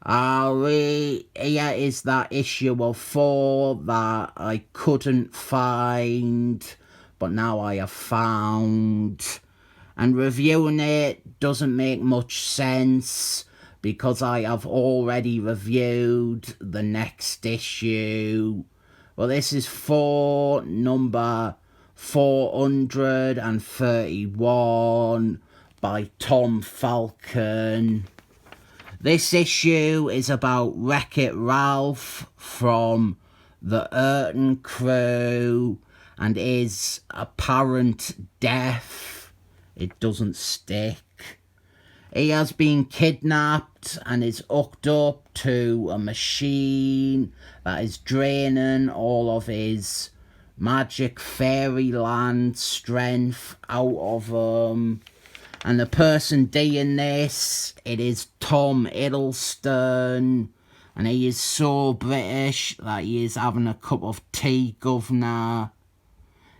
Here is that issue of Thor that I couldn't find, but now I have found. And reviewing it doesn't make much sense because I have already reviewed the next issue. Well, this is Thor number 431 by Tom Falcon. This issue is about Wreck-It Ralph from the Urton crew and his apparent death. It doesn't stick. He has been kidnapped and is hooked up to a machine that is draining all of his magic fairyland strength out of him. And the person doing this, it is Tom Hiddleston. And he is so British that he is having a cup of tea, governor.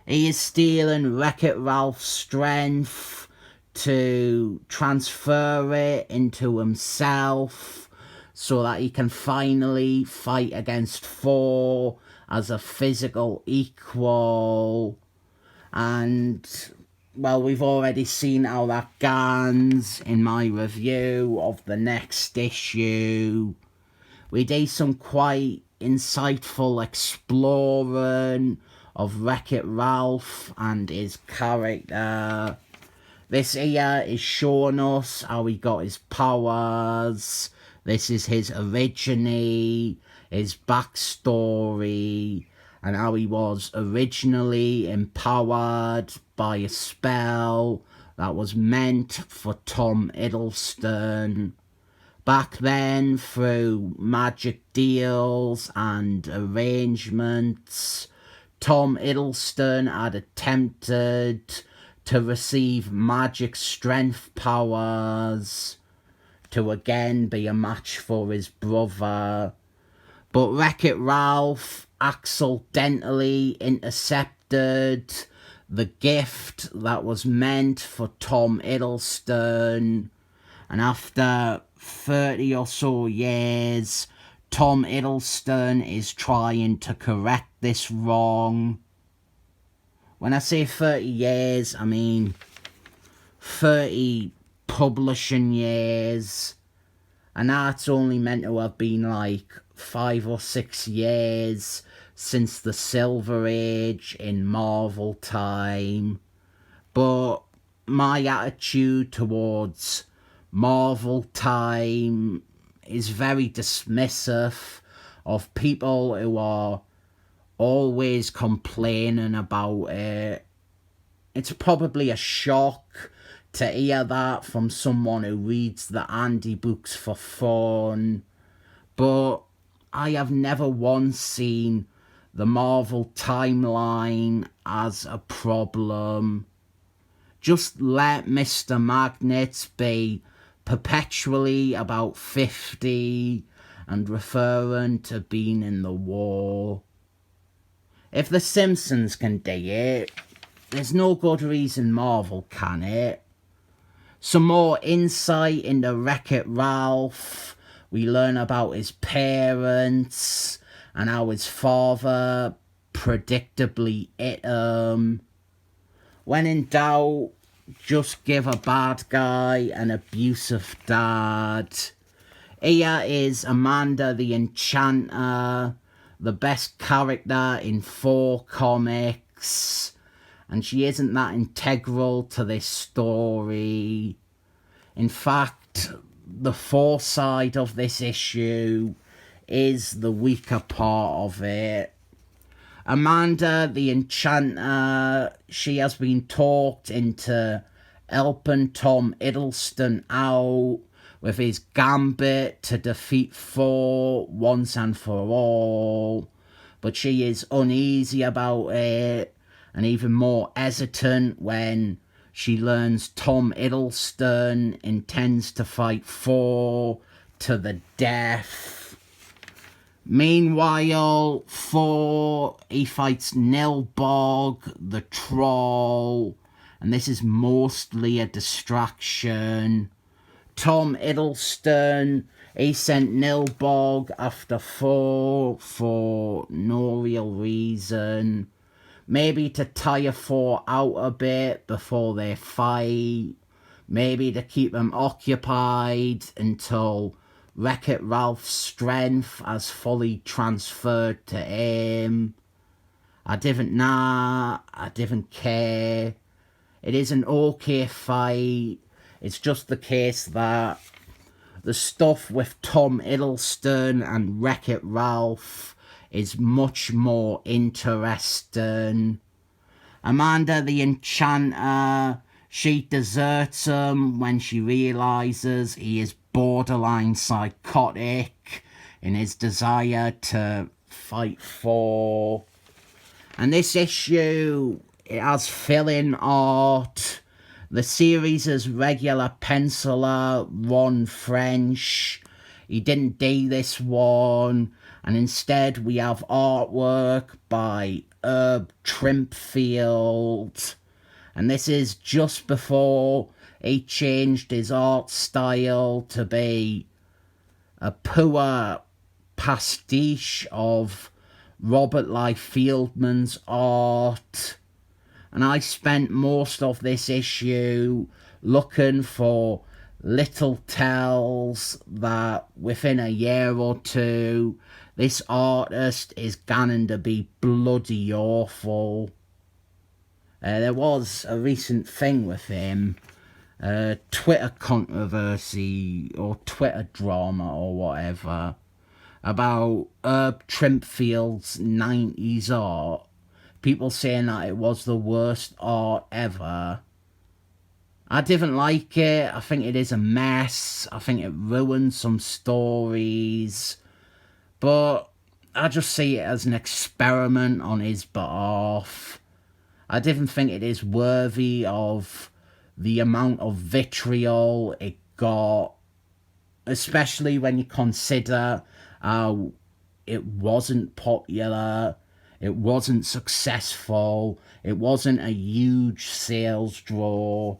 He is stealing Wreck-It Ralph's strength to transfer it into himself so that he can finally fight against Thor as a physical equal. And well, we've already seen how that goes in my review of the next issue. We did some quite insightful exploring of Wreck-It Ralph and his character. This here is showing us how he got his powers. This is his origin, his backstory, and how he was originally empowered by a spell that was meant for Tom Hiddleston. Back then, through magic deals and arrangements, Tom Hiddleston had attempted to receive magic strength powers to again be a match for his brother. But Wreck-It Ralph accidentally intercepted the gift that was meant for Tom Hiddleston. And after 30 or so years, Tom Hiddleston is trying to correct this wrong. When I say 30 years, I mean 30 publishing years. And that's only meant to have been like 5 or 6 years since the Silver Age in Marvel time. But my attitude towards Marvel time is very dismissive of people who are always complaining about it. It's probably a shock to hear that from someone who reads the Andy books for fun, but I have never once seen the Marvel timeline as a problem. Just let Mr. Magnet be perpetually about 50 and referring to being in the war. If The Simpsons can do it, there's no good reason Marvel can it. Some more insight into Wreck-It Ralph. We learn about his parents and how his father predictably hit him. When in doubt, just give a bad guy an abusive dad. Here is Amanda the Enchanter, the best character in Thor comics, and she isn't that integral to this story. In fact, the Thor side of this issue is the weaker part of it. Amanda the Enchanter, she has been talked into helping Tom Hiddleston out with his gambit to defeat Thor once and for all. But she is uneasy about it and even more hesitant when she learns Tom Hiddleston intends to fight Thor to the death. Meanwhile, Thor, he fights Nilbog, the troll, and this is mostly a distraction. Tom Hiddleston He sent Nilbog after Thor for no real reason. Maybe to tire Thor out a bit before they fight. Maybe to keep them occupied until Wreck-It Ralph's strength has fully transferred to him. I didn't care. It is an okay fight. It's just the case that the stuff with Tom Hiddleston and Wreck-It Ralph is much more interesting. Amanda the Enchanter, she deserts him when she realises he is borderline psychotic in his desire to fight Thor. And this issue, it has fill-in art. The series' regular penciler, Ron French, he didn't do this one, and instead we have artwork by Trimpe. And this is just before he changed his art style to be a poor pastiche of Robert Liefeldman's art. And I spent most of this issue looking for little tells that within a year or two, this artist is going to be bloody awful. There was a recent thing with him, Twitter controversy or Twitter drama or whatever, about Trimpefield's 90s art. People saying that it was the worst art ever. I didn't like it. I think it is a mess. I think it ruined some stories. But I just see it as an experiment on his behalf. I didn't think it is worthy of the amount of vitriol it got. Especially when you consider how it wasn't popular. It wasn't successful. It wasn't a huge sales draw.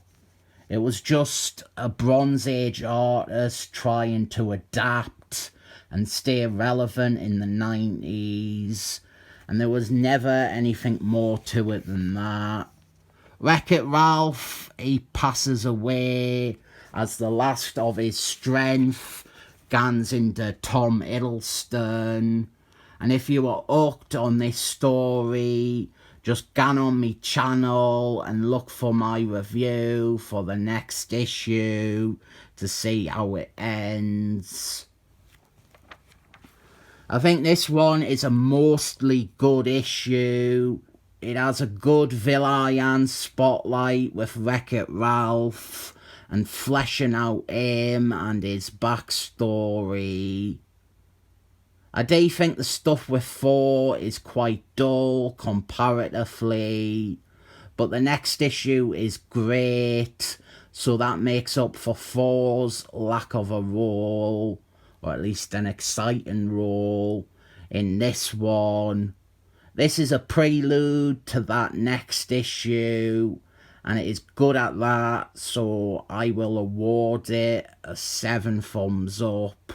It was just a Bronze Age artist trying to adapt and stay relevant in the 90s. And there was never anything more to it than that. Wreck-It Ralph, he passes away as the last of his strength guns into Tom Hiddleston. And if you are hooked on this story, just go on my channel and look for my review for the next issue to see how it ends. I think this one is a mostly good issue. It has a good villain spotlight with Wreck-It Ralph and fleshing out him and his backstory. I do think the stuff with Thor is quite dull comparatively, but the next issue is great, so that makes up for Thor's lack of a role, or at least an exciting role, in this one. This is a prelude to that next issue, and it is good at that, so I will award it a 7 thumbs up.